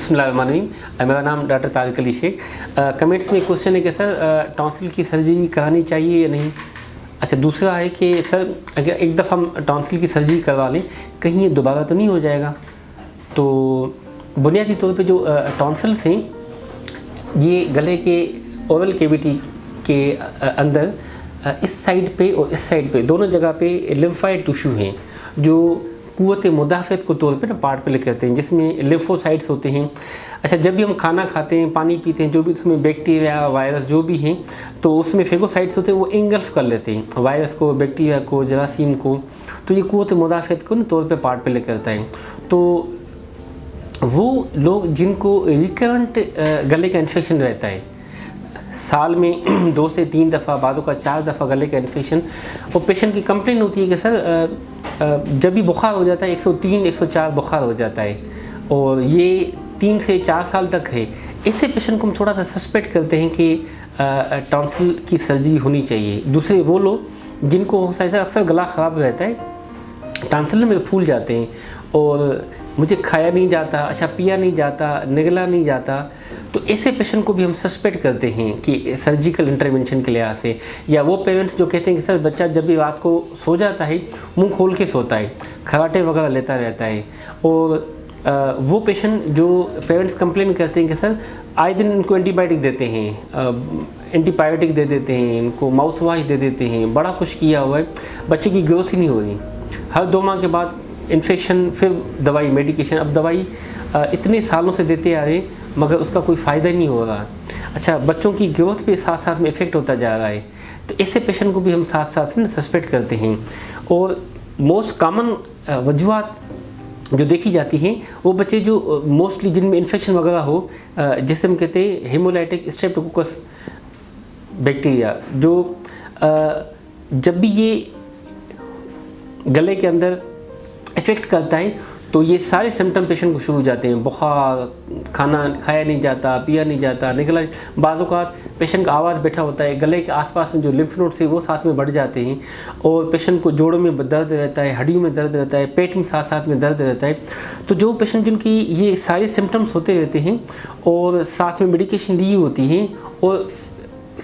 बिस्मिल्लाहिर्रहमानिर्रहीम। मेरा नाम डॉक्टर तारिक अली शेख। कमेंट्स में क्वेश्चन है कि सर टॉन्सिल की सर्जरी करानी चाहिए या नहीं। अच्छा, दूसरा है कि सर अगर एक दफ़ा हम टॉन्सिल की सर्जरी करवा लें कहीं ये दोबारा तो नहीं हो जाएगा। तो बुनियादी तौर पे जो टॉन्सिल्स हैं ये गले के ओरल कैविटी के अंदर इस साइड पे और इस साइड पे दोनों जगह पे लिम्फाइड टिश्यू हैं जो कुव्वत मुदाफ़त को तौर पे ना पार्ट प्ले करते हैं, जिसमें लिम्फोसाइट्स होते हैं। अच्छा, जब भी हम खाना खाते हैं, पानी पीते हैं, जो भी उसमें बैक्टीरिया वायरस जो भी हैं तो उसमें फेगोसाइट्स होते हैं, वो इंगल्फ कर लेते हैं वायरस को, बैक्टीरिया को, जरासीम को। तो ये कुव्वत मुदाफ़त को ना तौर पे पार्ट प्ले करता है। तो वो लोग जिनको रिकरेंट गले का इन्फेक्शन रहता है, साल में 2 से 3 दफ़ा, बाज़ों का 4 दफ़ा गले का इन्फेक्शन, और पेशेंट की कंप्लेन होती है कि सर जब भी बुखार हो जाता है 103 104 बुखार हो जाता है और ये 3 से 4 साल तक है, इससे पेशेंट को हम थोड़ा सा सस्पेक्ट करते हैं कि टॉन्सिल की सर्जरी होनी चाहिए। दूसरे वो लोग जिनको हो सकता है अक्सर गला ख़राब रहता है, टॉन्सिल में फूल जाते हैं और मुझे खाया नहीं जाता, अच्छा पिया नहीं जाता, निगला नहीं जाता, तो ऐसे पेशेंट को भी हम सस्पेक्ट करते हैं कि सर्जिकल इंटरवेंशन के लिहाज से। या वो पेरेंट्स जो कहते हैं कि सर बच्चा जब भी रात को सो जाता है मुंह खोल के सोता है, खराटे वगैरह लेता रहता है, और वो पेशेंट जो पेरेंट्स कंप्लेन करते हैं कि सर आए दिन इनको एंटीबायोटिक देते हैं, एंटीबायोटिक दे देते हैं, इनको माउथ वाश दे देते हैं, बड़ा कुछ किया हुआ है, बच्चे की ग्रोथ ही नहीं हो रही, हर 2 माह के बाद इन्फेक्शन, फिर दवाई, मेडिकेशन। अब दवाई इतने सालों से देते आ रहे हैं मगर उसका कोई फ़ायदा नहीं हो रहा। अच्छा, बच्चों की ग्रोथ पे साथ साथ में इफ़ेक्ट होता जा रहा है, तो ऐसे पेशेंट को भी हम साथ साथ में सस्पेक्ट करते हैं। और मोस्ट कॉमन वजूहत जो देखी जाती हैं वो बच्चे जो मोस्टली जिनमें इन्फेक्शन वगैरह हो, जिसे हम कहते हैं हेमोलाइटिक स्ट्रेप्टोकोकस बैक्टीरिया, जो जब भी ये गले के अंदर इफ़ेक्ट करता है तो ये सारे सिम्टम पेशेंट को शुरू हो जाते हैं। बुखार, खाना खाया नहीं जाता, पिया नहीं जाता, निकला, बाज़ों का पेशेंट का आवाज़ बैठा होता है, गले के आसपास में जो लिम्फ नोड्स है वो साथ में बढ़ जाते हैं, और पेशेंट को जोड़ों में दर्द रहता है, हड्डियों में दर्द रहता है, पेट में साथ साथ में दर्द रहता है। तो जो पेशेंट जिनकी ये सारे सिम्टम्स होते रहते हैं और साथ में मेडिकेशन ली होती हैं और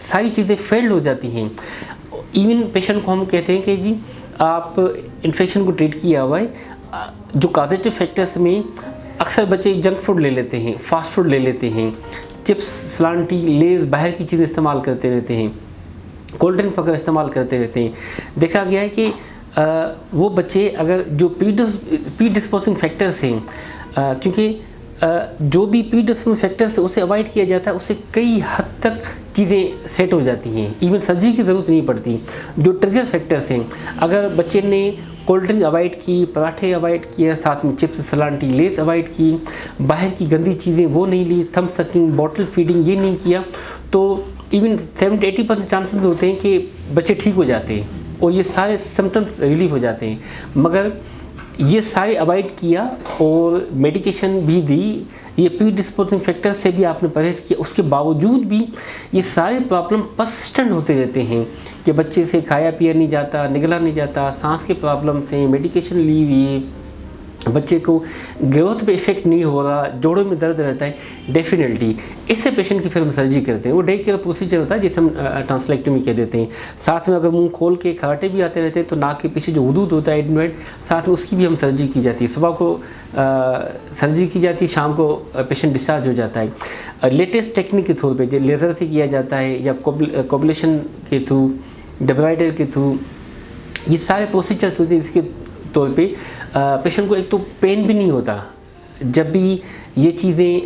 सारी चीज़ें फेल्ड हो जाती हैं, इवन पेशेंट को हम कहते हैं कि जी आप इन्फेक्शन को ट्रीट किया हुआ है, जो पॉजिटिव फैक्टर्स में अक्सर बच्चे जंक फूड ले लेते हैं, फास्ट फूड ले लेते हैं, चिप्स, सलांटी, लेज़, बाहर की चीज़ें इस्तेमाल करते रहते हैं, कोल्ड ड्रिंक वगैरह इस्तेमाल करते रहते हैं। देखा गया है कि वो बच्चे अगर जो प्रीडिस्पोजिंग फैक्टर्स हैं, क्योंकि जो भी प्रीडिस्पोजिंग फैक्टर्स है उसे अवॉइड किया जाता है, उससे कई हद तक चीज़ें सेट हो जाती हैं, इवन सर्जरी की ज़रूरत नहीं पड़ती। जो ट्रिगर फैक्टर्स हैं, अगर बच्चे ने कोल्ड ड्रिंक अवॉइड की, पराठे अवॉइड किए, साथ में चिप्स, सलांटी, लेस अवॉइड की, बाहर की गंदी चीज़ें वो नहीं ली, थम सकिंग, बॉटल फीडिंग ये नहीं किया, तो इवन 70-80% चांसेस होते हैं कि बच्चे ठीक हो जाते हैं और ये सारे सिम्टम्स रिलीव हो जाते हैं। मगर ये सारे अवॉइड किया और मेडिकेशन भी दी, ये प्रीडिस्पोजिंग फैक्टर से भी आपने परहेज़ किया, उसके बावजूद भी ये सारे प्रॉब्लम पर्सिस्टेंट होते रहते हैं कि बच्चे से खाया पिया नहीं जाता, निगला नहीं जाता, सांस के प्रॉब्लम से, मेडिकेशन ली हुई, बच्चे को ग्रोथ पे इफेक्ट नहीं हो रहा, जोड़ों में दर्द रहता है। डेफिनेटली ऐसे पेशेंट की फिर हम सर्जरी करते हैं। वो डे केयर प्रोसीजर होता है जिसे हम ट्रांसलेक्टमी कह देते हैं। साथ में अगर मुंह खोल के खराटे भी आते रहते हैं तो नाक के पीछे जो हुदूद होता है एडमिट, साथ में उसकी भी हम सर्जरी की जाती है। सुबह को सर्जरी की जाती है, शाम को पेशेंट डिस्चार्ज हो जाता है। लेटेस्ट टेक्निक के थ्रू पे जो लेज़र से किया जाता है या कोबलेशन के थ्रू, डेब्राइडर के थ्रू, ये सारे प्रोसीजर होते हैं। इसके तौर पे पेशेंट को एक तो पेन भी नहीं होता जब भी ये चीज़ें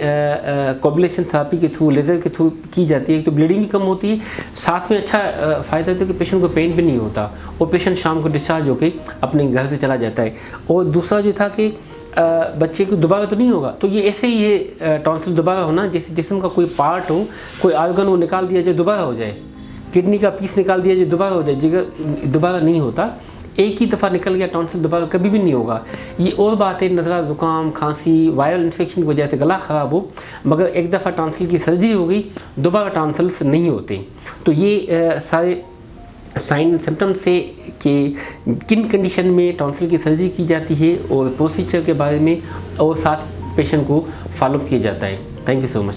कोबलेशन थेरेपी के थ्रू, लेज़र के थ्रू की जाती है, तो ब्लीडिंग भी कम होती है, साथ में अच्छा फ़ायदा होता है कि पेशेंट को पेन भी नहीं होता और पेशेंट शाम को डिस्चार्ज होकर अपने घर से चला जाता है। और दूसरा जो था कि बच्चे को दोबारा तो नहीं होगा, तो ये ऐसे ही है टॉन्सिल दोबारा होना, जैसे जिस्म का कोई पार्ट हो, कोई आर्गन वो निकाल दिया जाए दोबारा हो जाए, किडनी का पीस निकाल दिया जाए दोबारा हो जाए, जिगर दोबारा नहीं होता। एक ही दफ़ा निकल गया टॉन्सिल दोबारा कभी भी नहीं होगा। ये और बात है, नज़ला, ज़ुकाम, खांसी, वायरल इन्फेक्शन की वजह से गला ख़राब हो, मगर एक दफ़ा टॉन्सिल की सर्जरी हो गई, दोबारा टॉन्सिल्स नहीं होते। तो ये सारे साइन एंड सिम्टम्स से कि किन कंडीशन में टॉन्सिल की सर्जरी की जाती है और प्रोसीजर के बारे में, और साथ पेशेंट को फॉलोअप किया जाता है। Thank you so much.